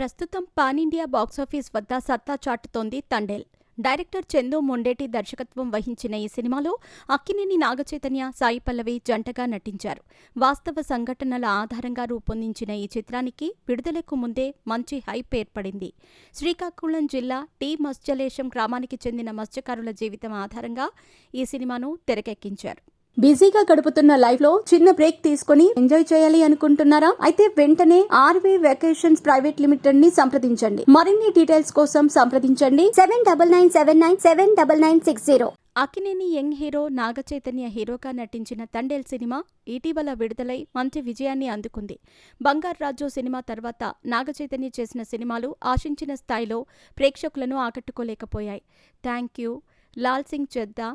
ప్రస్తుతం pan India box office వద్ద సత్తా చాటుతోంది తండేల్. డైరెక్టర్ చందు మొండేటి దర్శకత్వం వహించిన ఈ సినిమాలో అక్కినేని నాగచైతన్య, సాయి పల్లవి జంటగా నటించారు. వాస్తవ సంఘటనల ఆధారంగా రూపొందించిన ఈ చిత్రానికి విడుదలకు ముందే మంచి హైప్ ఏర్పడింది. శ్రీకాకుళం జిల్లా టి మత్స్యలేశం గ్రామానికి చెందిన మత్స్యకారుల జీవితం ఆధారంగా ఈ సినిమాను తెరకెక్కించారు. బిజీగా గడుపుతున్న లైఫ్ లో చిన్న బ్రేక్ తీసుకుని ఎంజాయ్ చేయాలి అనుకుంటున్నారా? అయితే వెంటనే ఆర్వే వెకేషన్స్ ప్రైవేట్ లిమిటెడ్ ని సంప్రదించండి. మరిన్ని డీటెయిల్స్ కోసం సంప్రదించండి 7997979960. అక్కినేని యంగ్ హీరో నాగచైతన్య హీరోగా నటించిన తండేల్ సినిమా ఇటీవల విడుదలై మంచి విజయాన్ని అందుకుంది. బంగార్రాజు సినిమా తర్వాత నాగచైతన్య చేసిన సినిమాలు ఆశించిన స్థాయిలో ప్రేక్షకులను ఆకట్టుకోలేకపోయాయి. Thank you, Lal Singh Chaddha,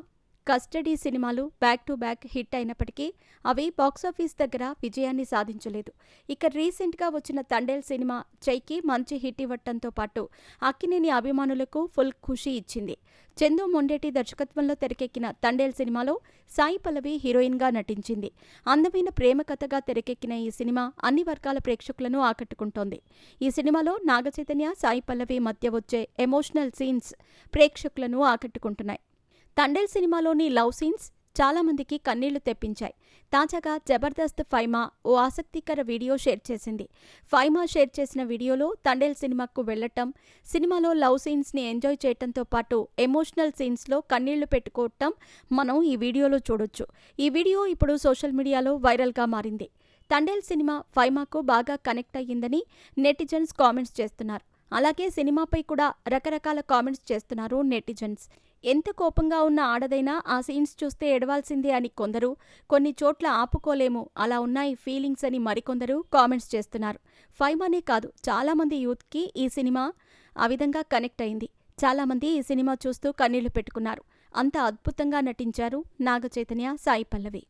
custody సినిమాలు బ్యాక్ టు బ్యాక్ హిట్ అయినప్పటికీ అవి బాక్సాఫీస్ దగ్గర విజయాన్ని సాధించలేదు. ఇక రీసెంట్గా వచ్చిన తండేల్ సినిమా చైకి మంచి హిట్ ఇవ్వటంతో పాటు అక్కినేని అభిమానులకు ఫుల్ ఖుషీ ఇచ్చింది. చందు మొండేటి దర్శకత్వంలో తెరకెక్కిన తండేల్ సినిమాలో సాయి పల్లవి హీరోయిన్గా నటించింది. అందమైన ప్రేమ కథగా తెరకెక్కిన ఈ సినిమా అన్ని వర్గాల ప్రేక్షకులను ఆకట్టుకుంటోంది. ఈ సినిమాలో నాగచైతన్య, సాయి పల్లవి మధ్య వచ్చే ఎమోషనల్ సీన్స్ ప్రేక్షకులను ఆకట్టుకుంటున్నాయి. తండేల్ సినిమాలోని లవ్ సీన్స్ చాలా మందికి కన్నీళ్లు తెప్పించాయి. తాజాగా జబర్దస్త్ ఫైమా ఓ ఆసక్తికర వీడియో షేర్ చేసింది. ఫైమా షేర్ చేసిన వీడియోలో తండేల్ సినిమాకు వెళ్లటం, సినిమాలో లవ్ సీన్స్ని ఎంజాయ్ చేయటంతో పాటు ఎమోషనల్ సీన్స్లో కన్నీళ్లు పెట్టుకోవటం మనం ఈ వీడియోలో చూడొచ్చు. ఈ వీడియో ఇప్పుడు సోషల్ మీడియాలో వైరల్గా మారింది. తండేల్ సినిమా ఫైమాకు బాగా కనెక్ట్ అయ్యిందని నెటిజన్స్ కామెంట్స్ చేస్తున్నారు. అలాగే సినిమాపై కూడా రకరకాల కామెంట్స్ చేస్తున్నారు నెటిజన్స్. ఎంత కోపంగా ఉన్న ఆడదైనా ఆ సీన్స్ చూస్తే ఏడవాల్సిందే అని కొందరు, కొన్ని చోట్ల ఆపుకోలేము అలా ఉన్నాయి ఫీలింగ్స్ అని మరికొందరు కామెంట్స్ చేస్తున్నారు. ఫైమానే కాదు, చాలామంది యూత్కి ఈ సినిమా ఆ విధంగా కనెక్ట్ అయింది. చాలామంది ఈ సినిమా చూస్తూ కన్నీళ్లు పెట్టుకున్నారు. అంత అద్భుతంగా నటించారు నాగచైతన్య, సాయి పల్లవి.